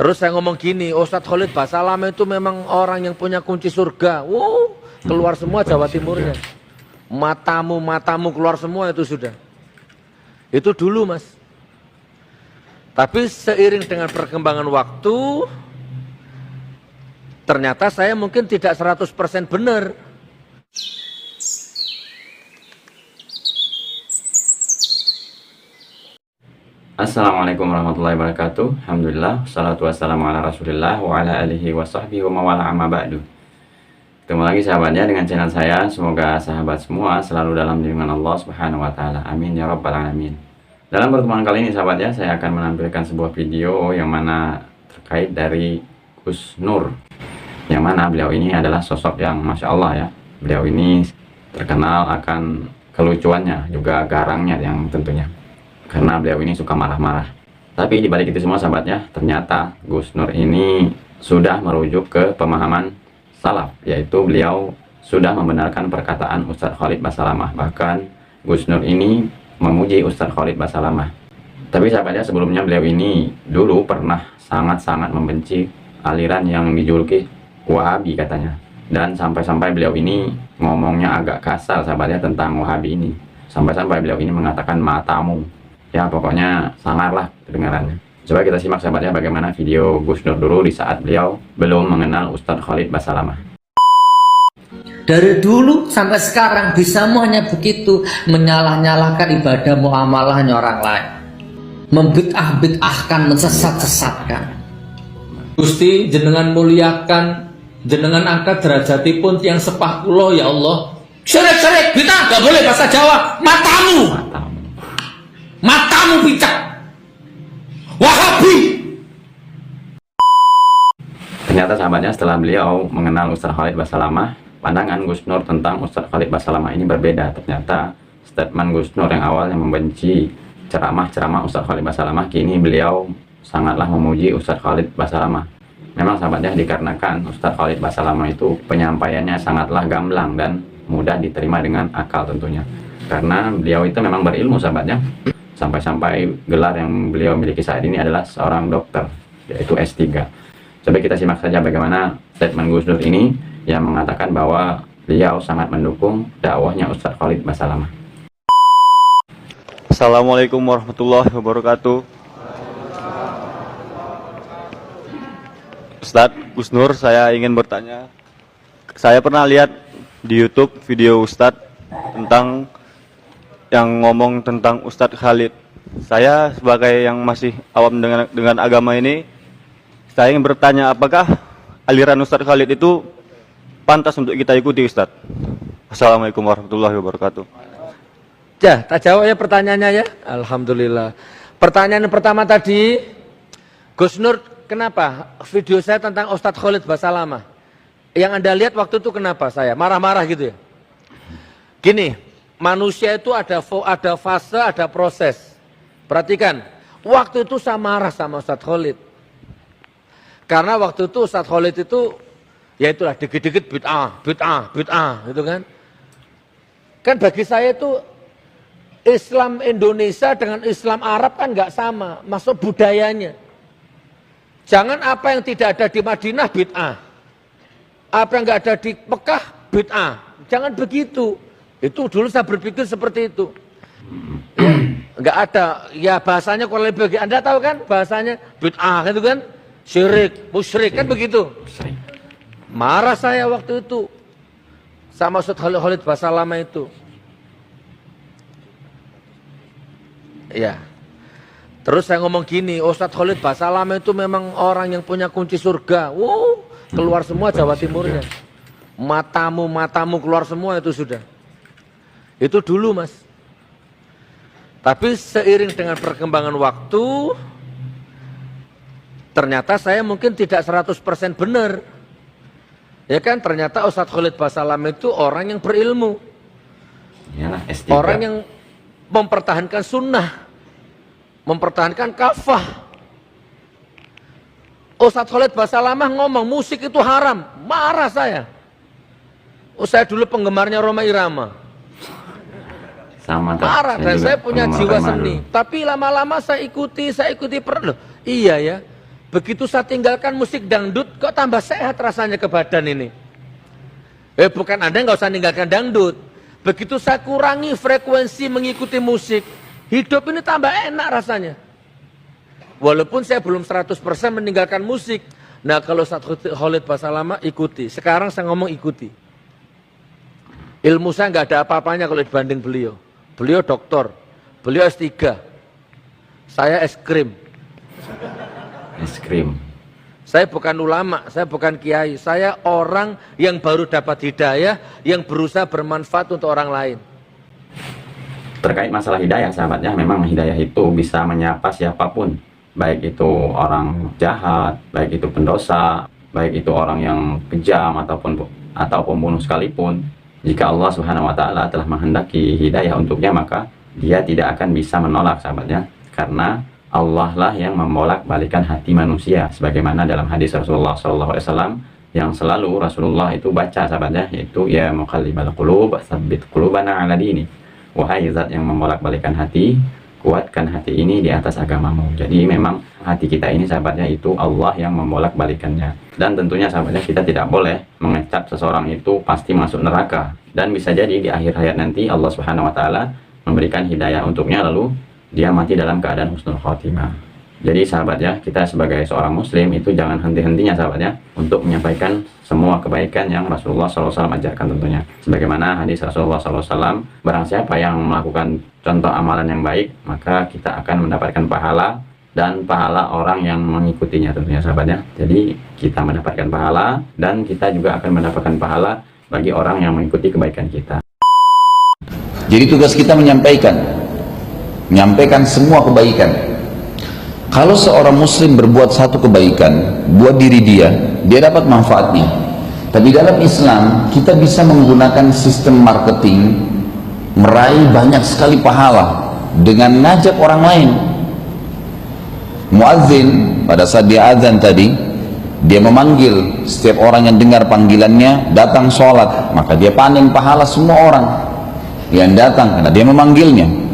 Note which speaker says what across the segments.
Speaker 1: Terus saya ngomong gini, Ustadz Khalid Basalamah itu memang orang yang punya kunci surga. Wow, keluar semua Jawa Timurnya. Matamu keluar semua itu sudah. Itu dulu mas. Tapi seiring dengan perkembangan waktu, ternyata saya mungkin tidak 100% benar.
Speaker 2: Assalamualaikum warahmatullahi wabarakatuh. Alhamdulillah, salatu wassalamu ala rasulillah wa ala alihi wa sahbihi wa mawala amma ba'du. Ketemu lagi sahabatnya dengan channel saya. Semoga sahabat semua selalu dalam lindungan Allah subhanahu wa ta'ala. Amin ya rabbal alamin. Dalam pertemuan kali ini sahabatnya, saya akan menampilkan sebuah video yang mana terkait dari Gus Nur, yang mana beliau ini adalah sosok yang Masya Allah ya. Beliau ini terkenal akan kelucuannya, juga garangnya yang tentunya, karena beliau ini suka marah-marah. Tapi dibalik itu semua sahabatnya, ternyata Gus Nur ini sudah merujuk ke pemahaman salaf, yaitu beliau sudah membenarkan perkataan Ustadz Khalid Basalamah. Bahkan Gus Nur ini memuji Ustadz Khalid Basalamah. Tapi sahabatnya, sebelumnya beliau ini dulu pernah sangat-sangat membenci aliran yang dijuluki Wahabi katanya. Dan sampai-sampai beliau ini ngomongnya agak kasar sahabatnya tentang Wahabi ini. Sampai-sampai beliau ini mengatakan matamu. Ya pokoknya sangarlah kedengarannya. Coba kita simak sahabatnya bagaimana video Gus Nur dulu di saat beliau belum mengenal Ustadz Khalid Basalamah.
Speaker 3: Dari dulu sampai sekarang bisamu hanya begitu, menyalah-nyalahkan ibadah muamalahnya orang lain, membid'ah-bid'ahkan, mensesat-sesatkan. Gusti jenengan muliakan, jenengan angkat derajatipun yang sepah kula ya Allah. Syirik-syirik bid'ah gak boleh bahasa Jawa. Matamu picak. Wahabi.
Speaker 2: Ternyata sahabatnya, setelah beliau mengenal Ustadz Khalid Basalamah, pandangan Gus Nur tentang Ustadz Khalid Basalamah ini berbeda. Ternyata statement Gus Nur yang awalnya membenci ceramah-ceramah Ustadz Khalid Basalamah, kini beliau sangatlah memuji Ustadz Khalid Basalamah. Memang sahabatnya, dikarenakan Ustadz Khalid Basalamah itu penyampaiannya sangatlah gamblang dan mudah diterima dengan akal tentunya. Karena beliau itu memang berilmu sahabatnya. Sampai-sampai gelar yang beliau miliki saat ini adalah seorang dokter, yaitu S3. Coba kita simak saja bagaimana statement Gus Nur ini yang mengatakan bahwa beliau sangat mendukung dakwahnya Ustadz Khalid Basalamah.
Speaker 4: Assalamualaikum warahmatullahi wabarakatuh. Ustadz Gus Nur, saya ingin bertanya. Saya pernah lihat di YouTube video Ustadz tentang yang ngomong tentang Ustadz Khalid. Saya sebagai yang masih awam dengan agama ini, saya ingin bertanya, apakah aliran Ustadz Khalid itu pantas untuk kita ikuti Ustadz? Assalamualaikum warahmatullahi wabarakatuh.
Speaker 1: Ya, tak jawab ya pertanyaannya ya. Alhamdulillah. Pertanyaan pertama tadi, Gus Nur, kenapa video saya tentang Ustadz Khalid Basalamah yang Anda lihat waktu itu, kenapa saya marah-marah gitu ya? Gini, manusia itu ada fase, ada proses. Perhatikan, waktu itu saya marah sama Ustadz Khalid. Karena waktu itu Ustadz Khalid itu, ya itulah dikit-dikit bid'ah gitu kan. Kan bagi saya itu Islam Indonesia dengan Islam Arab kan nggak sama, masuk budayanya. Jangan apa yang tidak ada di Madinah bid'ah, apa yang nggak ada di Mekah bid'ah. Jangan begitu. Itu dulu saya berpikir seperti itu. Ya, nggak ada, ya bahasanya kurang lebih. Anda tahu kan bahasanya bid'ah itu kan, syirik, musyrik kan begitu. Marah saya waktu itu sama Ustadz Khalid Basalamah itu. Ya. Terus saya ngomong gini, Ustadz Khalid Basalamah itu memang orang yang punya kunci surga. Wow, keluar semua Jawa Timurnya. Matamu keluar semua itu sudah. Itu dulu mas. Tapi seiring dengan perkembangan waktu, ternyata saya mungkin tidak 100% benar. Ya kan, ternyata Ustadz Khalid Basalamah itu orang yang berilmu.
Speaker 2: Yalah, S3.
Speaker 1: Orang yang mempertahankan sunnah, mempertahankan kafah. Ustadz Khalid Basalamah ngomong musik itu haram, marah saya. Saya dulu penggemarnya Rhoma Irama.
Speaker 2: Sama,
Speaker 1: marah, dan saya punya jiwa seni. Tapi lama-lama saya ikuti perlu. Iya ya, Begitu saya tinggalkan musik dangdut, kok tambah sehat rasanya ke badan ini. Bukan Anda nggak usah tinggalkan dangdut. Begitu saya kurangi frekuensi mengikuti musik, hidup ini tambah enak rasanya. Walaupun saya belum 100% meninggalkan musik. Nah kalau Ustaz Khalid Basalamah ikuti. Sekarang saya ngomong ikuti. Ilmu saya nggak ada apa-apanya kalau dibanding beliau. Beliau doktor, beliau S3. Saya es krim.
Speaker 2: Es krim.
Speaker 1: Saya bukan ulama, saya bukan kiai. Saya orang yang baru dapat hidayah, yang berusaha bermanfaat untuk orang lain.
Speaker 2: Terkait masalah hidayah, sahabatnya, memang hidayah itu bisa menyapa siapapun. Baik itu orang jahat, baik itu pendosa, baik itu orang yang kejam atau pembunuh sekalipun. Jika Allah Subhanahu wa Ta'ala telah menghendaki hidayah untuknya, maka dia tidak akan bisa menolak, sahabatnya, karena Allah lah yang membolak-balikan hati manusia, sebagaimana dalam hadis Rasulullah SAW yang selalu Rasulullah itu baca, sahabatnya, yaitu ya muqallibal qulub tsabbit qulubana ala dini. Wahai zat yang membolak-balikan hati, kuatkan hati ini di atas agamamu. Jadi memang hati kita ini, sahabatnya, itu Allah yang membolak-balikannya. Dan tentunya, sahabatnya, kita tidak boleh mengecap seseorang itu pasti masuk neraka. Dan bisa jadi di akhir hayat nanti Allah Subhanahu wa Ta'ala memberikan hidayah untuknya, lalu dia mati dalam keadaan husnul khotimah. Jadi sahabatnya, kita sebagai seorang muslim itu jangan henti-hentinya, sahabatnya, untuk menyampaikan semua kebaikan yang Rasulullah SAW ajarkan tentunya. Sebagaimana hadis Rasulullah SAW, barang siapa yang melakukan contoh amalan yang baik, maka kita akan mendapatkan pahala dan pahala orang yang mengikutinya tentunya, sahabatnya. Jadi kita mendapatkan pahala dan kita juga akan mendapatkan pahala bagi orang yang mengikuti kebaikan kita.
Speaker 5: Jadi tugas kita menyampaikan semua kebaikan. Kalau seorang muslim berbuat satu kebaikan buat diri dia dapat manfaatnya. Tapi dalam Islam kita bisa menggunakan sistem marketing, meraih banyak sekali pahala dengan ngajak orang lain. Muadzin pada saat dia azan tadi, dia memanggil setiap orang yang dengar panggilannya datang sholat, maka dia panen pahala semua orang yang datang karena dia memanggilnya.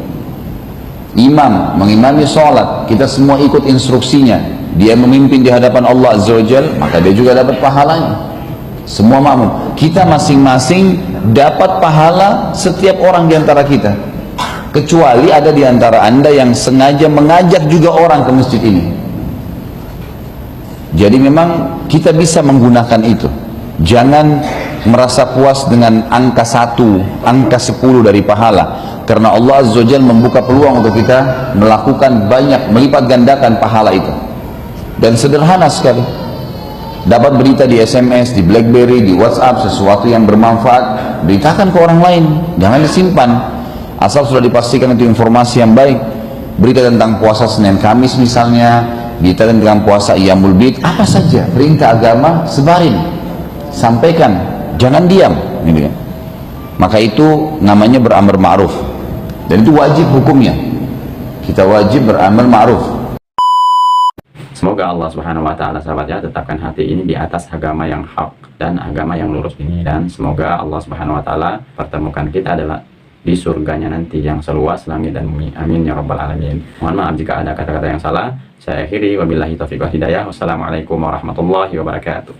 Speaker 5: Imam mengimami sholat, kita semua ikut instruksinya, dia memimpin di hadapan Allah Azza wa Jalla, maka dia juga dapat pahalanya. Semua makmum, kita masing-masing dapat pahala setiap orang di antara kita, kecuali ada di antara anda yang sengaja mengajak juga orang ke masjid ini. Jadi memang kita bisa menggunakan itu. Jangan merasa puas dengan angka 1, angka 10 dari pahala, karena Allah Azza wa Jalla membuka peluang untuk kita melakukan banyak, melipat gandakan pahala itu. Dan sederhana sekali, dapat berita di SMS, di BlackBerry, di WhatsApp, sesuatu yang bermanfaat, beritakan ke orang lain, jangan disimpan. Asal sudah dipastikan itu informasi yang baik. Berita tentang puasa Senin Kamis misalnya, berita tentang puasa Iyamul Bid, apa saja perintah agama, sebarin, sampaikan, jangan diam, gitu kan. Maka itu namanya beramar ma'ruf, dan itu wajib hukumnya. Kita wajib beramal ma'ruf.
Speaker 2: Semoga Allah Subhanahu wa Ta'ala, sahabatnya, tetapkan hati ini di atas agama yang hak dan agama yang lurus ini, dan semoga Allah Subhanahu wa Ta'ala pertemukan kita adalah di surganya nanti yang seluas langit dan bumi. Amin ya rabbal alamin. Mohon maaf jika ada kata-kata yang salah. Saya akhiri, wabillahi taufiq wal hidayah. Wassalamualaikum warahmatullahi wabarakatuh.